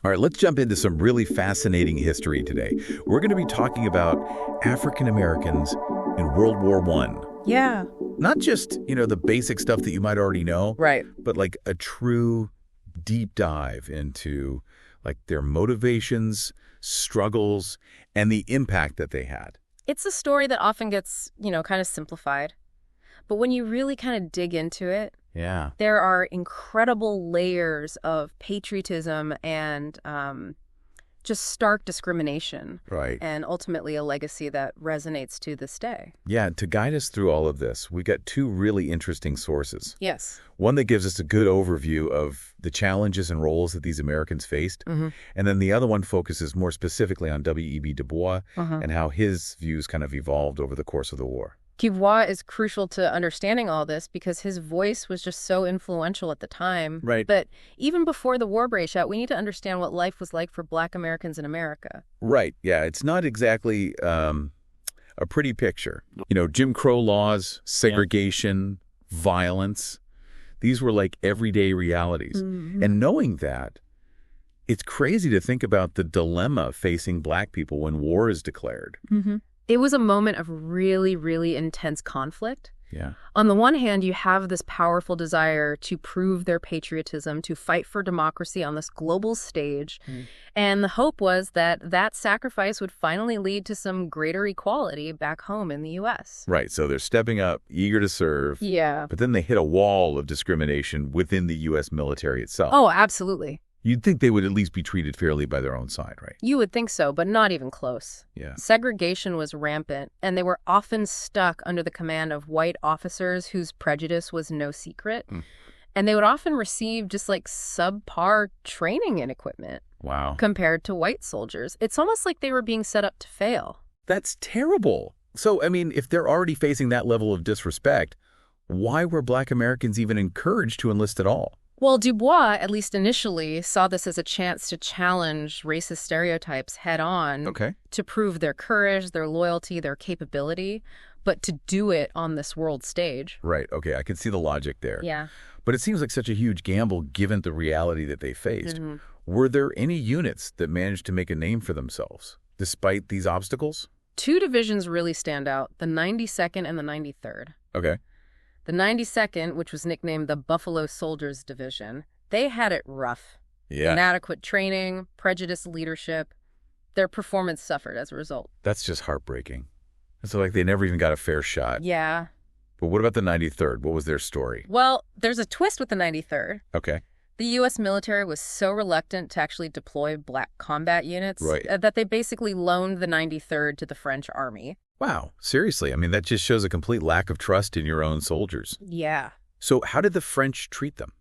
All right, let's jump into some really fascinating history today. We're going to be talking about African Americans in World War I. Yeah. Not just, the basic stuff that you might already know, Right. but like a true deep dive into like their motivations, struggles, and the impact that they had. It's a story that often gets, kind of simplified. But when you really kind of dig into it, Yeah. there are incredible layers of patriotism and just stark discrimination. Right. And ultimately a legacy that resonates to this day. Yeah, to guide us through all of this, we got two really interesting sources. Yes. One that gives us a good overview of the challenges and roles that these Americans faced. Mm-hmm. And then the other one focuses more specifically on W.E.B. Du Bois and how his views kind of evolved over the course of the war. Bois is crucial to understanding all this because his voice was just so influential at the time. Right. But even before the war breaks out, we need to understand what life was like for Black Americans in America. Right. Yeah, it's not exactly a pretty picture. Jim Crow laws, segregation, violence, these were like everyday realities. Mm-hmm. And knowing that, it's crazy to think about the dilemma facing Black people when war is declared. Mm-hmm. It was a moment of really, really intense conflict. Yeah. On the one hand, you have this powerful desire to prove their patriotism, to fight for democracy on this global stage. And the hope was that that sacrifice would finally lead to some greater equality back home in the U.S. Right. So they're stepping up, eager to serve. Yeah. But then they hit a wall of discrimination within the U.S. military itself. Oh, absolutely. You'd think they would at least be treated fairly by their own side, right? You would think so, but not even close. Yeah. Segregation was rampant, and they were often stuck under the command of white officers whose prejudice was no secret. And they would often receive just like subpar training and equipment. Wow. Compared to white soldiers. It's almost like they were being set up to fail. That's terrible. So, if they're already facing that level of disrespect, why were Black Americans even encouraged to enlist at all? Well, Du Bois, at least initially, saw this as a chance to challenge racist stereotypes head-on. Okay. To prove their courage, their loyalty, their capability, but to do it on this world stage. Right. Okay. I can see the logic there. Yeah. But it seems like such a huge gamble given the reality that they faced. Were there any units that managed to make a name for themselves despite these obstacles? Two divisions really stand out, the 92nd and the 93rd. Okay. The 92nd, which was nicknamed the Buffalo Soldiers Division, they had it rough. Yeah. Inadequate training, prejudiced leadership. Their performance suffered as a result. That's just heartbreaking. It's like they never even got a fair shot. Yeah. But what about the 93rd? What was their story? Well, there's a twist with the 93rd. Okay. The U.S. military was so reluctant to actually deploy Black combat units Right. That they basically loaned the 93rd to the French army. Wow. Seriously. That just shows a complete lack of trust in your own soldiers. Yeah. So how did the French treat them?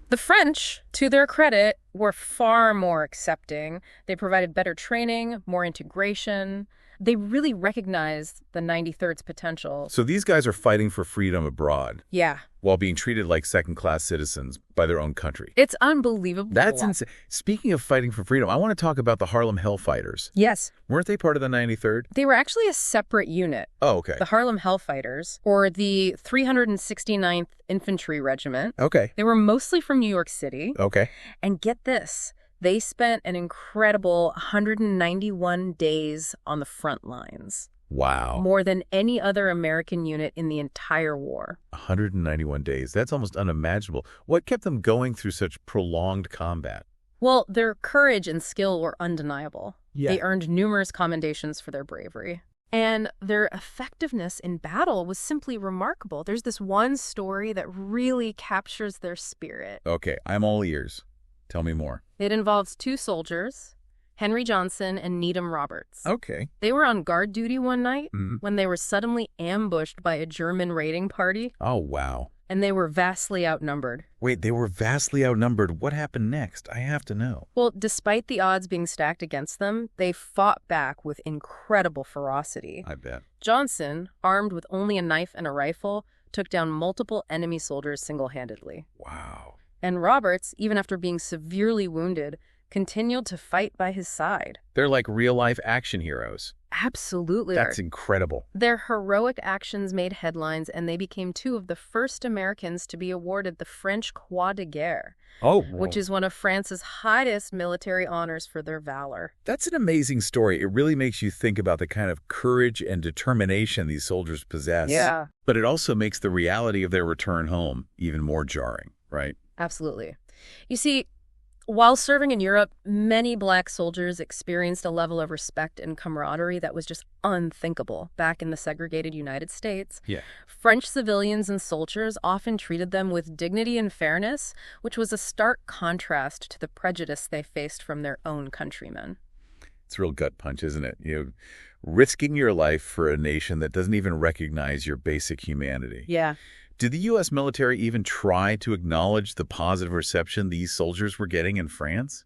The French, to their credit, were far more accepting. They provided better training, more integration. They really recognized the 93rd's potential. So these guys are fighting for freedom abroad. Yeah. While being treated like second-class citizens by their own country. It's unbelievable. That's insane. Speaking of fighting for freedom, I want to talk about the Harlem Hellfighters. Yes. Weren't they part of the 93rd? They were actually a separate unit. Oh, okay. The Harlem Hellfighters, or the 369th Infantry Regiment. Okay. They were mostly from New York City. Okay. And get this, they spent an incredible 191 days on the front lines. Wow. More than any other American unit in the entire war. 191 days. That's almost unimaginable. What kept them going through such prolonged combat? Well, their courage and skill were undeniable. Yeah. They earned numerous commendations for their bravery. And their effectiveness in battle was simply remarkable. There's this one story that really captures their spirit. Okay, I'm all ears. Tell me more. It involves two soldiers, Henry Johnson and Needham Roberts. Okay. They were on guard duty one night when they were suddenly ambushed by a German raiding party. Oh, wow. And they were vastly outnumbered. Wait, they were vastly outnumbered. What happened next? I have to know. Well, despite the odds being stacked against them, they fought back with incredible ferocity. I bet. Johnson, armed with only a knife and a rifle, took down multiple enemy soldiers single-handedly. Wow. And Roberts, even after being severely wounded, continued to fight by his side. They're like real-life action heroes. Absolutely. That's incredible. Their heroic actions made headlines, and they became two of the first Americans to be awarded the French Croix de Guerre, which is one of France's highest military honors for their valor. That's an amazing story. It really makes you think about the kind of courage and determination these soldiers possess. Yeah. But it also makes the reality of their return home even more jarring, right? Absolutely. You see, while serving in Europe, many Black soldiers experienced a level of respect and camaraderie that was just unthinkable back in the segregated United States. Yeah. French civilians and soldiers often treated them with dignity and fairness, which was a stark contrast to the prejudice they faced from their own countrymen. It's a real gut punch, isn't it? Risking your life for a nation that doesn't even recognize your basic humanity. Yeah. Did the U.S. military even try to acknowledge the positive reception these soldiers were getting in France?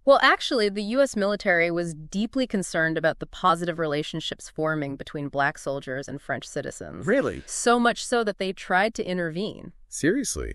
Well, actually, the U.S. military was deeply concerned about the positive relationships forming between Black soldiers and French citizens. Really? So much so that they tried to intervene. Seriously?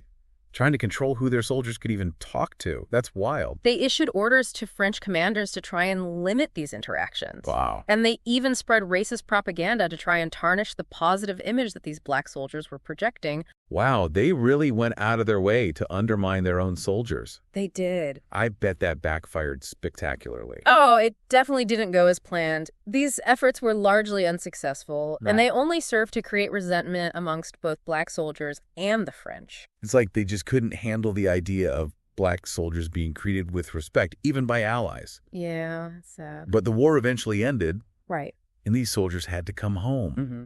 Trying to control who their soldiers could even talk to? That's wild. They issued orders to French commanders to try and limit these interactions. Wow. And they even spread racist propaganda to try and tarnish the positive image that these Black soldiers were projecting. Wow, they really went out of their way to undermine their own soldiers. They did. I bet that backfired spectacularly. Oh, it definitely didn't go as planned. These efforts were largely unsuccessful, and they only served to create resentment amongst both Black soldiers and the French. It's like they just couldn't handle the idea of Black soldiers being treated with respect, even by allies. Yeah, it's sad. But the war eventually ended, Right. and these soldiers had to come home. Mm-hmm.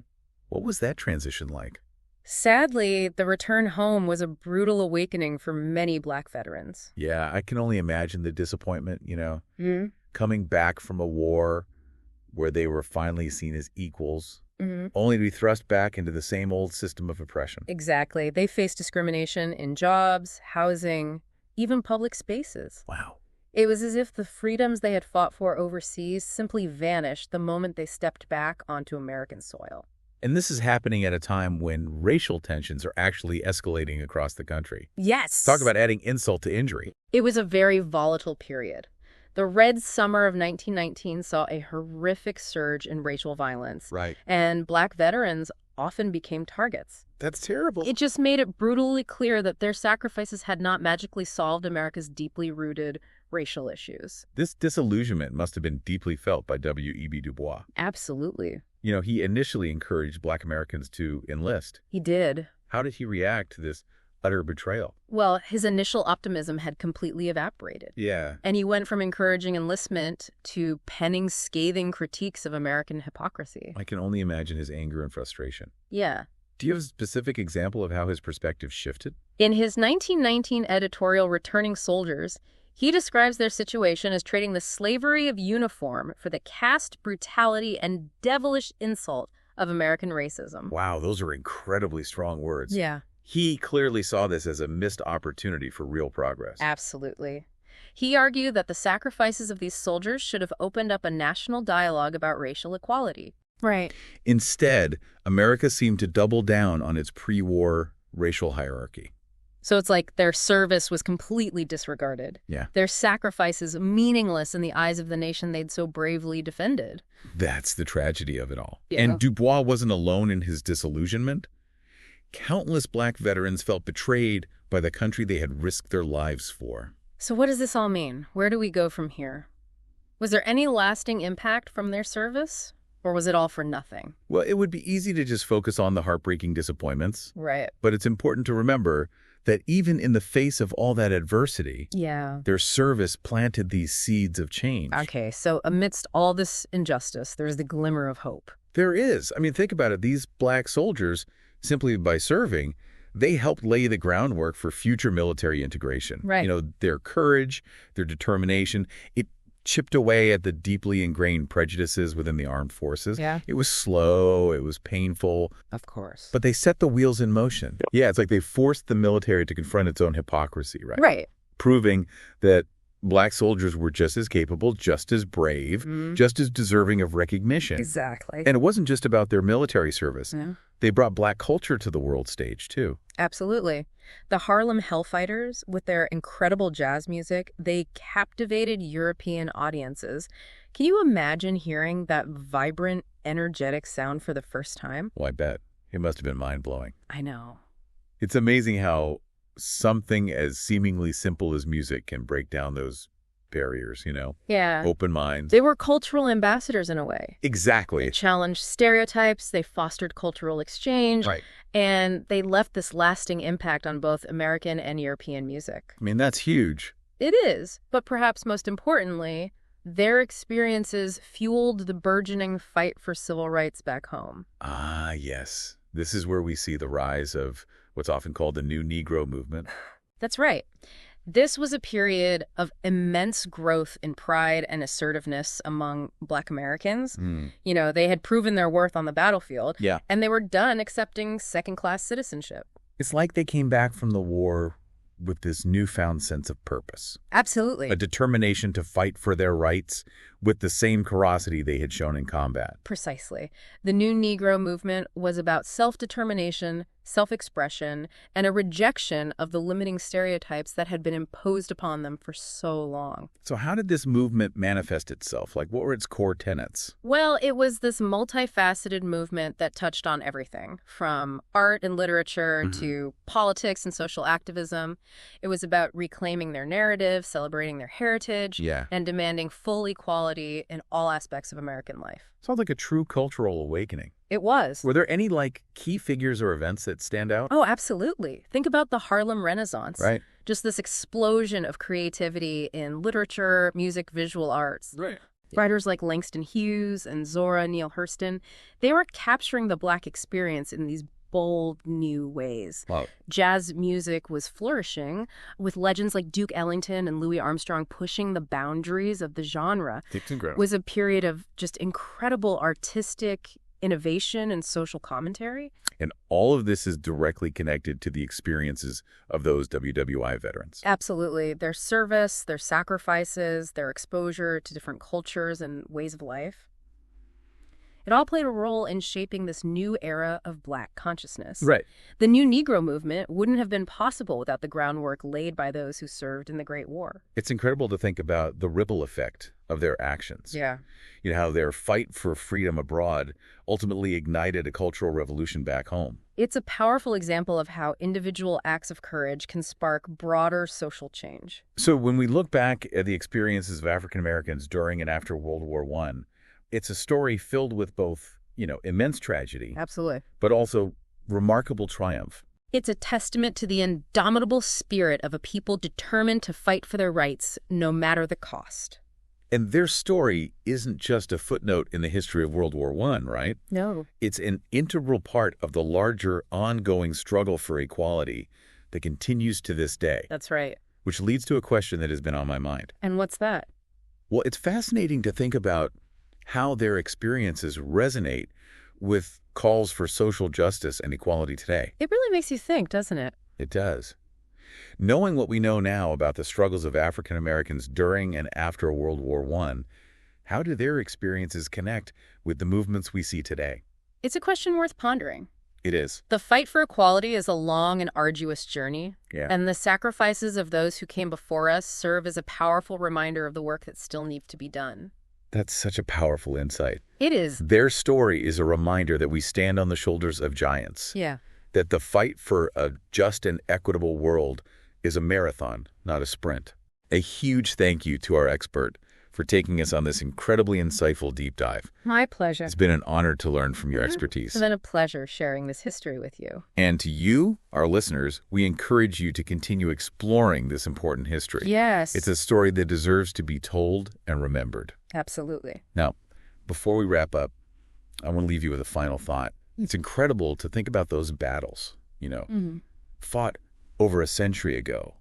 What was that transition like? Sadly, the return home was a brutal awakening for many Black veterans. Yeah, I can only imagine the disappointment, Mm-hmm. coming back from a war where they were finally seen as equals, Mm-hmm. only to be thrust back into the same old system of oppression. Exactly. They faced discrimination in jobs, housing, even public spaces. Wow. It was as if the freedoms they had fought for overseas simply vanished the moment they stepped back onto American soil. And this is happening at a time when racial tensions are actually escalating across the country. Yes. Talk about adding insult to injury. It was a very volatile period. The Red Summer of 1919 saw a horrific surge in racial violence. Right. And Black veterans often became targets. That's terrible. It just made it brutally clear that their sacrifices had not magically solved America's deeply rooted racial issues. This disillusionment must have been deeply felt by W.E.B. Du Bois. Absolutely. He initially encouraged Black Americans to enlist. He did. How did he react to this utter betrayal? Well, his initial optimism had completely evaporated. Yeah. And he went from encouraging enlistment to penning scathing critiques of American hypocrisy. I can only imagine his anger and frustration. Yeah. Do you have a specific example of how his perspective shifted? In his 1919 editorial, Returning Soldiers, he describes their situation as trading the slavery of uniform for the caste brutality and devilish insult of American racism. Wow, those are incredibly strong words. Yeah. He clearly saw this as a missed opportunity for real progress. Absolutely. He argued that the sacrifices of these soldiers should have opened up a national dialogue about racial equality. Right. Instead, America seemed to double down on its pre-war racial hierarchy. So it's like their service was completely disregarded. Yeah. Their sacrifices meaningless in the eyes of the nation they'd so bravely defended. That's the tragedy of it all. Yeah. And Du Bois wasn't alone in his disillusionment. Countless Black veterans felt betrayed by the country they had risked their lives for. So what does this all mean? Where do we go from here? Was there any lasting impact from their service? Or was it all for nothing? Well, it would be easy to just focus on the heartbreaking disappointments. Right. But it's important to remember that even in the face of all that adversity, Yeah. their service planted these seeds of change. Okay, so amidst all this injustice, there's the glimmer of hope. There is. I mean, think about it. These Black soldiers, simply by serving, they helped lay the groundwork for future military integration. Right. Their courage, their determination, it chipped away at the deeply ingrained prejudices within the armed forces. Yeah. It was slow, it was painful, Of course. but they set the wheels in motion. Yeah, it's like they forced the military to confront its own hypocrisy, right? Right. Proving that Black soldiers were just as capable, just as brave, just as deserving of recognition. Exactly. And it wasn't just about their military service. Yeah. They brought Black culture to the world stage, too. Absolutely. The Harlem Hellfighters, with their incredible jazz music, they captivated European audiences. Can you imagine hearing that vibrant, energetic sound for the first time? Well, I bet. It must have been mind-blowing. I know. It's amazing how something as seemingly simple as music can break down those barriers, Yeah. open minds. They were cultural ambassadors in a way. Exactly. They challenged stereotypes, they fostered cultural exchange, Right. and they left this lasting impact on both American and European music. I mean, that's huge. It is, but perhaps most importantly, their experiences fueled the burgeoning fight for civil rights back home. Ah, yes. This is where we see the rise of what's often called the New Negro movement. That's right. This was a period of immense growth in pride and assertiveness among Black Americans. They had proven their worth on the battlefield, Yeah. and they were done accepting second-class citizenship. It's like they came back from the war with this newfound sense of purpose, Absolutely. a determination to fight for their rights with the same ferocity they had shown in combat. Precisely. The New Negro movement was about self-determination, self-expression, and a rejection of the limiting stereotypes that had been imposed upon them for so long. So how did this movement manifest itself? Like, what were its core tenets? Well, it was this multifaceted movement that touched on everything, from art and literature to politics and social activism. It was about reclaiming their narrative, celebrating their heritage, Yeah. and demanding full equality in all aspects of American life. Sounds like a true cultural awakening. It was. Were there any, key figures or events that stand out? Oh, absolutely. Think about the Harlem Renaissance. Right. Just this explosion of creativity in literature, music, visual arts. Right. Writers like Langston Hughes and Zora Neale Hurston, they were capturing the Black experience in these bold new ways. Wow. Jazz music was flourishing, with legends like Duke Ellington and Louis Armstrong pushing the boundaries of the genre. It's incredible. It was a period of just incredible artistic innovation and social commentary. And all of this is directly connected to the experiences of those WWI veterans. Absolutely. Their service, their sacrifices, their exposure to different cultures and ways of life. It all played a role in shaping this new era of Black consciousness. Right. The New Negro movement wouldn't have been possible without the groundwork laid by those who served in the Great War. It's incredible to think about the ripple effect of their actions. Yeah. How their fight for freedom abroad ultimately ignited a cultural revolution back home. It's a powerful example of how individual acts of courage can spark broader social change. So when we look back at the experiences of African Americans during and after World War I, it's a story filled with both, immense tragedy, Absolutely. but also remarkable triumph. It's a testament to the indomitable spirit of a people determined to fight for their rights, no matter the cost. And their story isn't just a footnote in the history of World War I, right? No. It's an integral part of the larger ongoing struggle for equality that continues to this day, That's right. which leads to a question that has been on my mind. And what's that? Well, it's fascinating to think about how their experiences resonate with calls for social justice and equality today. It really makes you think, doesn't it? It does. Knowing what we know now about the struggles of African Americans during and after World War I, how do their experiences connect with the movements we see today? It's a question worth pondering. It is. The fight for equality is a long and arduous journey, Yeah. and the sacrifices of those who came before us serve as a powerful reminder of the work that still needs to be done. That's such a powerful insight. It is. Their story is a reminder that we stand on the shoulders of giants, Yeah. that the fight for a just and equitable world is a marathon, not a sprint. A huge thank you to our expert for taking us on this incredibly insightful deep dive. My pleasure. It's been an honor to learn from your expertise. It's been a pleasure sharing this history with you. And to you, our listeners, we encourage you to continue exploring this important history. Yes. It's a story that deserves to be told and remembered. Absolutely. Now, before we wrap up, I want to leave you with a final thought. It's incredible to think about those battles, fought over a century ago,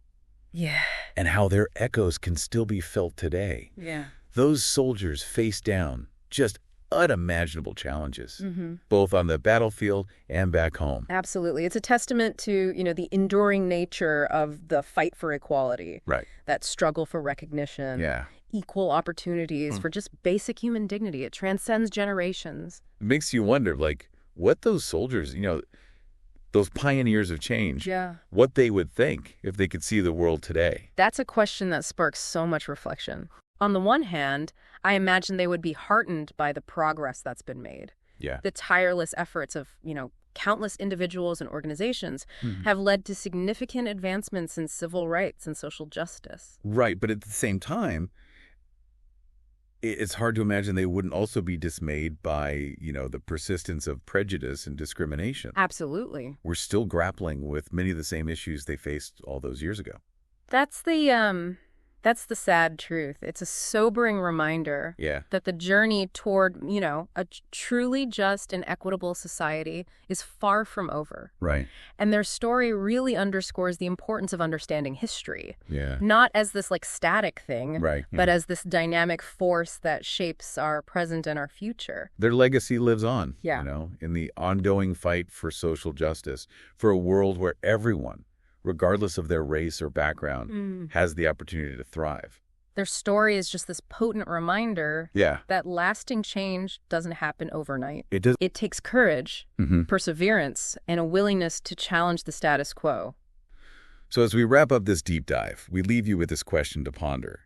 Yeah. and how their echoes can still be felt today. Yeah. Those soldiers faced down just unimaginable challenges, both on the battlefield and back home. Absolutely. It's a testament to, the enduring nature of the fight for equality. Right. That struggle for recognition. Yeah. Equal opportunities for just basic human dignity. It transcends generations. It makes you wonder, what those soldiers, those pioneers of change, Yeah. what they would think if they could see the world today. That's a question that sparks so much reflection. On the one hand, I imagine they would be heartened by the progress that's been made. Yeah. The tireless efforts of, countless individuals and organizations have led to significant advancements in civil rights and social justice. Right, but at the same time, it's hard to imagine they wouldn't also be dismayed by, the persistence of prejudice and discrimination. Absolutely. We're still grappling with many of the same issues they faced all those years ago. That's the sad truth. It's a sobering reminder that the journey toward, a truly just and equitable society is far from over. Right. And their story really underscores the importance of understanding history. Yeah. Not as this static thing, Right. but as this dynamic force that shapes our present and our future. Their legacy lives on, Yeah. In the ongoing fight for social justice, for a world where everyone, regardless of their race or background, has the opportunity to thrive. Their story is just this potent reminder that lasting change doesn't happen overnight. It does. It takes courage, perseverance, and a willingness to challenge the status quo. So as we wrap up this deep dive, we leave you with this question to ponder.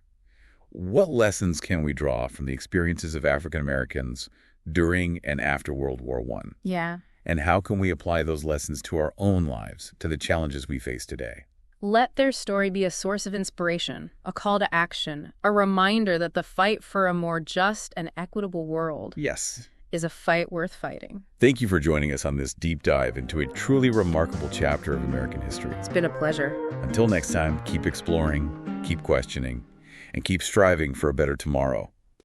What lessons can we draw from the experiences of African Americans during and after World War I? Yeah. And how can we apply those lessons to our own lives, to the challenges we face today? Let their story be a source of inspiration, a call to action, a reminder that the fight for a more just and equitable world is a fight worth fighting. Thank you for joining us on this deep dive into a truly remarkable chapter of American history. It's been a pleasure. Until next time, keep exploring, keep questioning, and keep striving for a better tomorrow.